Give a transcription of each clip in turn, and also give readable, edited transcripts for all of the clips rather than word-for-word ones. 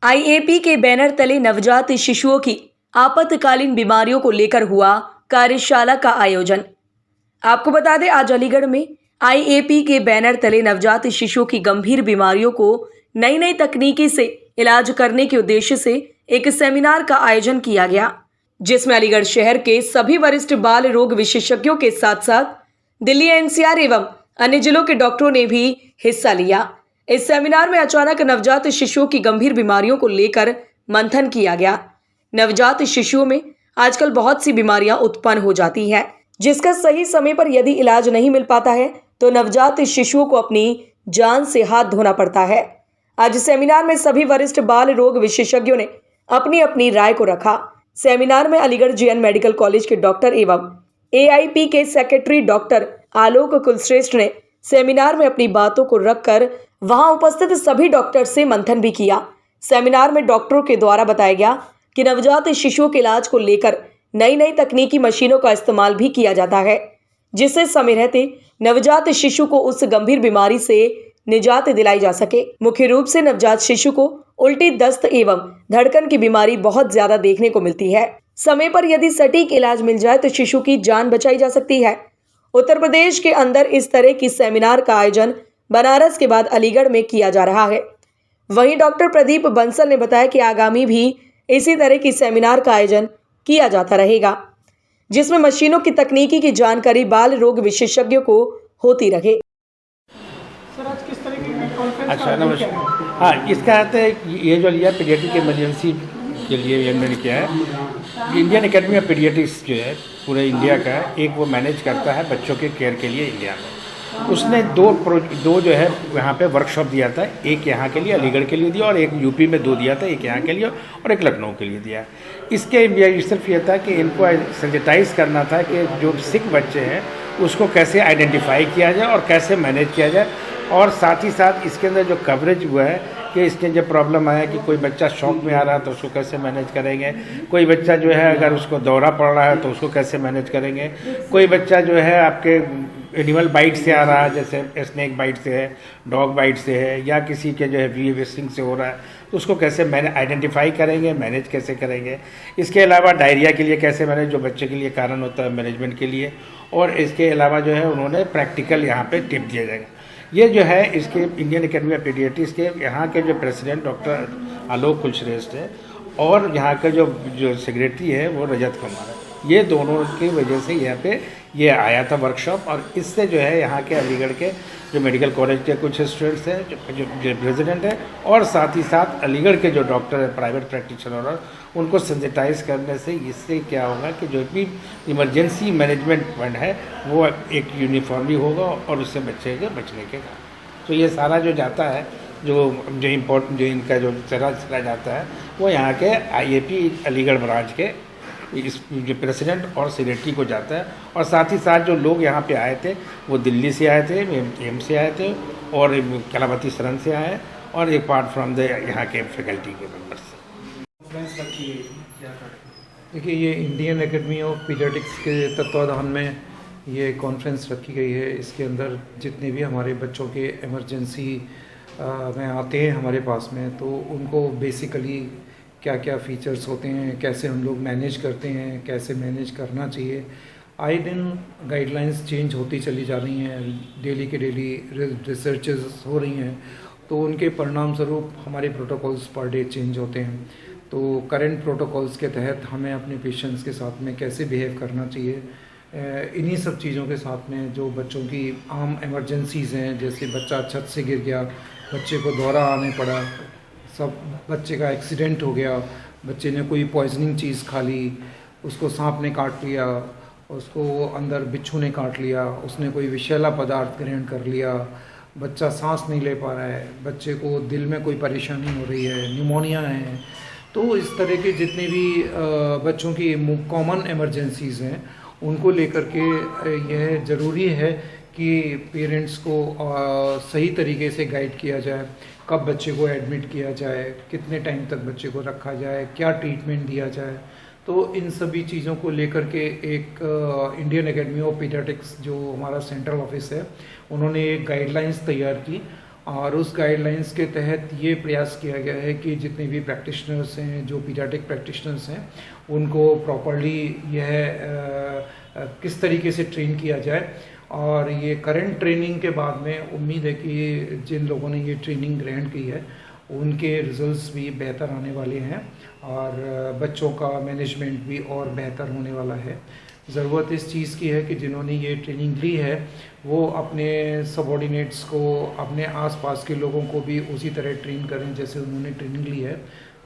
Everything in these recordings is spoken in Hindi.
आईएपी के बैनर तले नवजात शिशुओं की आपातकालीन बीमारियों को लेकर हुआ कार्यशाला का आयोजन। आपको बता दें, आज अलीगढ़ में आईएपी के बैनर तले नवजात शिशुओं की गंभीर बीमारियों को नई नई तकनीकी से इलाज करने के उद्देश्य से एक सेमिनार का आयोजन किया गया, जिसमें अलीगढ़ शहर के सभी वरिष्ठ बाल रोग विशेषज्ञों के साथ साथ दिल्ली एनसीआर एवं अन्य जिलों के डॉक्टरों ने भी हिस्सा लिया। इस सेमिनार में अचानक नवजात शिशुओं की गंभीर बीमारियों को लेकर मंथन किया गया। नवजात शिशुओं में आजकल बहुत सी बीमारियां उत्पन्न हो जाती हैं, जिसका सही समय पर यदि इलाज नहीं मिल पाता है तो नवजात शिशुओं को अपनी जान से हाथ धोना पड़ता है। आज सेमिनार में सभी वरिष्ठ बाल रोग विशेषज्ञों ने अपनी अपनी राय को रखा। सेमिनार में अलीगढ़ जेएन मेडिकल कॉलेज के डॉक्टर एवं एआईपी के सेक्रेटरी डॉक्टर आलोक कुलश्रेष्ठ ने सेमिनार में अपनी बातों को रखकर वहां उपस्थित सभी डॉक्टर से मंथन भी किया। सेमिनार में डॉक्टरों के द्वारा बताया गया कि नवजात शिशुओं के इलाज को लेकर नई नई तकनीकी मशीनों का इस्तेमाल भी किया जाता है, जिससे समय रहते नवजात शिशु को उस गंभीर बीमारी से निजात दिलाई जा सके। मुख्य रूप से नवजात शिशु को उल्टी, दस्त एवं धड़कन की बीमारी बहुत ज्यादा देखने को मिलती है। समय पर यदि सटीक इलाज मिल जाए तो शिशु की जान बचाई जा सकती है। उत्तर प्रदेश के अंदर इस तरह की सेमिनार का आयोजन बनारस के बाद अलीगढ़ में किया जा रहा है। वहीं डॉक्टर प्रदीप बंसल ने बताया कि आगामी भी इसी तरह की सेमिनार का आयोजन किया जाता रहेगा, जिसमें मशीनों की तकनीकी की जानकारी बाल रोग विशेषज्ञों को होती रहे। सर, आज किस तरह की कॉन्फ्रेंस? अच्छा, नमस्कार। हाँ, इसका अर्थ है ये जो लिया पीडियाट्रिक इमरजेंसी के लिए ये मैंने किया है। इंडियन एकेडमी ऑफ पीडियाट्रिक्स जो है पूरे इंडिया का एक वो मैनेज करता है बच्चों के केयर के लिए इंडिया में। उसने दो जो है यहाँ पे वर्कशॉप दिया था, एक यहाँ के लिए अलीगढ़ के लिए दिया और एक यूपी में 2 दिया था, एक यहाँ के लिए और एक लखनऊ के लिए दिया। इसके सिर्फ ये था कि इनको सेंसिटाइज करना था कि जो सिक बच्चे हैं उसको कैसे आइडेंटिफाई किया जाए और कैसे मैनेज किया जाए, और साथ ही साथ इसके अंदर जो कवरेज हुआ है कि इसके जो प्रॉब्लम आया कि कोई बच्चा शॉक में आ रहा है तो उसको कैसे मैनेज करेंगे, कोई बच्चा जो है अगर उसको दौरा पड़ रहा है तो उसको कैसे मैनेज करेंगे, कोई बच्चा जो है आपके एनिमल बाइट से आ रहा है, जैसे स्नेक बाइट से है, डॉग बाइट से है, या किसी के जो है वीसिंग से हो रहा है तो उसको कैसे आइडेंटिफाई करेंगे, मैनेज कैसे करेंगे। इसके अलावा डायरिया के लिए कैसे मैनेज, जो बच्चे के लिए कारण होता है मैनेजमेंट के लिए, और इसके अलावा जो है उन्होंने प्रैक्टिकल यहाँ पे टिप दिया जाएगा। ये जो है इसके इंडियन एकेडमी ऑफ पीडियाट्रिक्स के यहाँ के जो प्रेसिडेंट डॉक्टर आलोक कुलश्रेष्ठ है और यहाँ का जो सेक्रेटरी है वो रजत कुमार है। ये दोनों की वजह से यहाँ पे ये आया था वर्कशॉप, और इससे जो है यहाँ के अलीगढ़ के जो मेडिकल कॉलेज के कुछ स्टूडेंट्स हैं, जो प्रेसिडेंट है, और साथ ही साथ अलीगढ़ के जो डॉक्टर है, प्राइवेट प्रैक्टिशनर, उनको सेंसिटाइज करने से इससे क्या होगा कि जो भी इमरजेंसी मैनेजमेंट फंड है वो एक यूनिफॉर्मली होगा और उससे बच्चे के बचने के कारण। तो ये सारा जो जाता है जो इम्पोर्टेंट जो इनका जो चला जाता है वो यहाँ के आईएपी अलीगढ़ ब्रांच के इस जो प्रेसिडेंट और सेक्रेटरी को जाता है, और साथ ही साथ जो लोग यहाँ पे आए थे वो दिल्ली से आए थे, एम्स से आए थे, और कलावती शरण से आए, और एक पार्ट फ्रॉम द यहाँ के फैकल्टी के मेंबर्स। देखिए, ये इंडियन एकेडमी ऑफ पीडियाट्रिक्स के तत्वाधान में ये कॉन्फ्रेंस रखी गई है। इसके अंदर जितने भी हमारे बच्चों के इमरजेंसी में आते हैं हमारे पास में, तो उनको बेसिकली क्या क्या फ़ीचर्स होते हैं, कैसे हम लोग मैनेज करते हैं, कैसे मैनेज करना चाहिए। आए दिन गाइडलाइंस चेंज होती चली जा रही हैं, डेली के डेली रिसर्चेस हो रही हैं, तो उनके परिणाम स्वरूप हमारे प्रोटोकॉल्स पर डे चेंज होते हैं। तो करंट प्रोटोकॉल्स के तहत हमें अपने पेशेंट्स के साथ में कैसे बिहेव करना चाहिए, इन्हीं सब चीज़ों के साथ में जो बच्चों की आम इमरजेंसीज़ हैं, जैसे बच्चा छत से गिर गया, बच्चे को दौरा आने पड़ा, सब बच्चे का एक्सीडेंट हो गया, बच्चे ने कोई पॉइजनिंग चीज़ खा ली, उसको सांप ने काट लिया, उसको अंदर बिच्छू ने काट लिया, उसने कोई विषैला पदार्थ ग्रहण कर लिया, बच्चा सांस नहीं ले पा रहा है, बच्चे को दिल में कोई परेशानी हो रही है, निमोनिया है। तो इस तरह के जितने भी बच्चों की कॉमन इमरजेंसीज़ हैं उनको लेकर के यह ज़रूरी है कि पेरेंट्स को सही तरीके से गाइड किया जाए, कब बच्चे को एडमिट किया जाए, कितने टाइम तक बच्चे को रखा जाए, क्या ट्रीटमेंट दिया जाए। तो इन सभी चीज़ों को लेकर के एक इंडियन एकेडमी ऑफ पीडियाट्रिक्स जो हमारा सेंट्रल ऑफिस है, उन्होंने एक गाइडलाइंस तैयार की और उस गाइडलाइंस के तहत ये प्रयास किया गया है कि जितने भी प्रैक्टिशनर्स हैं, जो पीडियाट्रिक प्रैक्टिशनर्स हैं, उनको प्रॉपर्ली यह किस तरीके से ट्रेन किया जाए। और ये करंट ट्रेनिंग के बाद में उम्मीद है कि जिन लोगों ने ये ट्रेनिंग ग्रहण की है उनके रिजल्ट्स भी बेहतर आने वाले हैं और बच्चों का मैनेजमेंट भी और बेहतर होने वाला है। ज़रूरत इस चीज़ की है कि जिन्होंने ये ट्रेनिंग ली है वो अपने सबॉर्डिनेट्स को, अपने आसपास के लोगों को भी उसी तरह ट्रेन करें जैसे उन्होंने ट्रेनिंग ली है।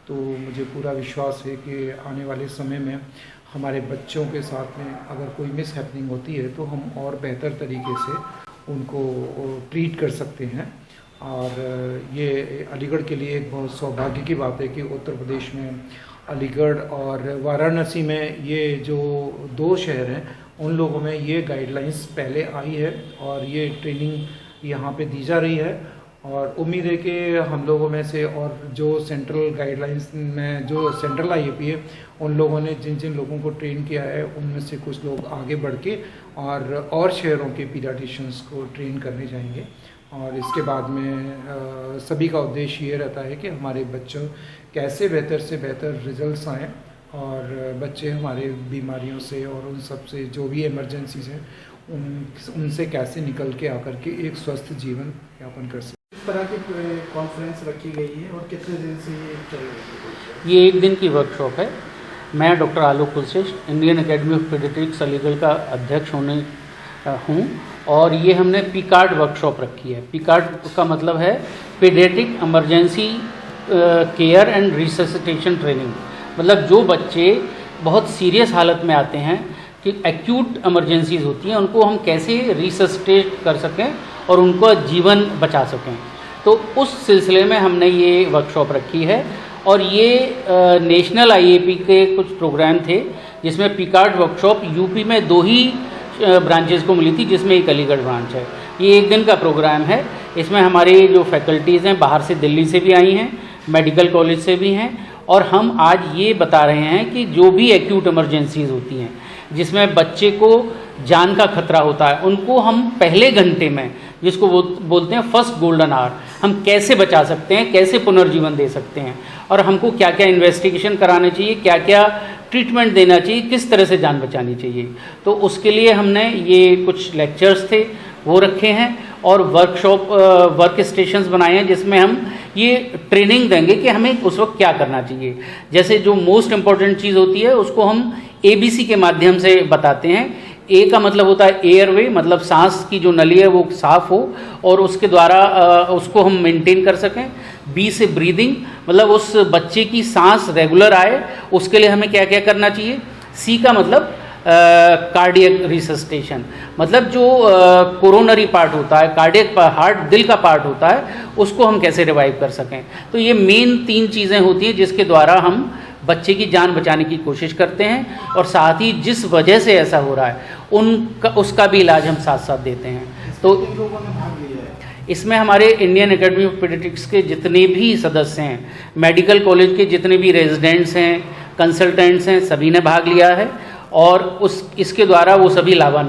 तो मुझे पूरा विश्वास है कि आने वाले समय में हमारे बच्चों के साथ में अगर कोई मिस हैपनिंग होती है तो हम और बेहतर तरीके से उनको ट्रीट कर सकते हैं। और ये अलीगढ़ के लिए एक बहुत सौभाग्य की बात है कि उत्तर प्रदेश में अलीगढ़ और वाराणसी में ये जो 2 शहर हैं उन लोगों में ये गाइडलाइंस पहले आई है और ये ट्रेनिंग यहाँ पे दी जा रही है। और उम्मीद है कि हम लोगों में से और जो सेंट्रल गाइडलाइंस में जो सेंट्रल IAP है उन लोगों ने जिन जिन लोगों को ट्रेन किया है उनमें से कुछ लोग आगे बढ़ के और शहरों के पीडियाट्रिशियंस को ट्रेन करने जाएंगे। और इसके बाद में सभी का उद्देश्य ये रहता है कि हमारे बच्चों कैसे बेहतर से बेहतर रिजल्ट्स आएँ और बच्चे हमारे बीमारियों से और उन सब से जो भी इमरजेंसीज हैं उनसे कैसे निकल के आकर के एक स्वस्थ जीवन यापन कर सकें। किस तरह की कॉन्फ्रेंस रखी गई है और कितने दिन से ये चल रही है? ये 1 दिन की वर्कशॉप है। मैं doctor Alok Kulshreshtha Indian academy of paediatrics Aligarh का अध्यक्ष हूँ और ये हमने पीकार्ड वर्कशॉप रखी है। पीकार्ड का मतलब है paediatric emergency care and resuscitation training. मतलब जो बच्चे बहुत सीरियस हालत में आते हैं कि एक्यूट इमरजेंसीज होती हैं उनको हम कैसे रिससिटेट कर सकें और उनको जीवन बचा सकें। तो उस सिलसिले में हमने ये वर्कशॉप रखी है और ये नेशनल IAP के कुछ प्रोग्राम थे जिसमें पीकार्ड वर्कशॉप यूपी में 2 ही ब्रांचेस को मिली थी जिसमें एक अलीगढ़ ब्रांच है। ये 1 दिन का प्रोग्राम है। इसमें हमारे जो फैकल्टीज़ हैं बाहर से दिल्ली से भी आई हैं, मेडिकल कॉलेज से भी हैं और हम आज ये बता रहे हैं कि जो भी एक्यूट इमरजेंसीज होती हैं जिसमें बच्चे को जान का खतरा होता है उनको हम पहले घंटे में, जिसको बोलते हैं फर्स्ट गोल्डन आवर, हम कैसे बचा सकते हैं, कैसे पुनर्जीवन दे सकते हैं और हमको क्या क्या इन्वेस्टिगेशन कराना चाहिए, क्या क्या ट्रीटमेंट देना चाहिए, किस तरह से जान बचानी चाहिए। तो उसके लिए हमने ये कुछ लेक्चर्स थे वो रखे हैं और वर्क स्टेशंस बनाए हैं जिसमें हम ये ट्रेनिंग देंगे कि हमें उस वक्त क्या करना चाहिए। जैसे जो मोस्ट इम्पॉर्टेंट चीज़ होती है उसको हम ABC के माध्यम से बताते हैं। A का मतलब होता है एयरवे, मतलब सांस की जो नली है वो साफ हो और उसके द्वारा उसको हम मेंटेन कर सकें। B से ब्रीदिंग, मतलब उस बच्चे की सांस रेगुलर आए उसके लिए हमें क्या क्या करना चाहिए। C का मतलब कार्डियक रिससिटेशन, मतलब जो कोरोनरी पार्ट होता है, कार्डियक हार्ट दिल का पार्ट होता है, उसको हम कैसे रिवाइव कर सकें। तो ये मेन 3 चीज़ें होती हैं जिसके द्वारा हम बच्चे की जान बचाने की कोशिश करते हैं और साथ ही जिस वजह से ऐसा हो रहा है उसका भी इलाज हम साथ साथ देते हैं। तो लोगों ने भाग लिया है इसमें हमारे इंडियन एकेडमी ऑफ पीडियाट्रिक्स के जितने भी सदस्य हैं, मेडिकल कॉलेज के जितने भी रेजिडेंट्स हैं, कंसल्टेंट्स हैं, सभी ने भाग लिया है और इसके द्वारा वो सभी लाभान्वित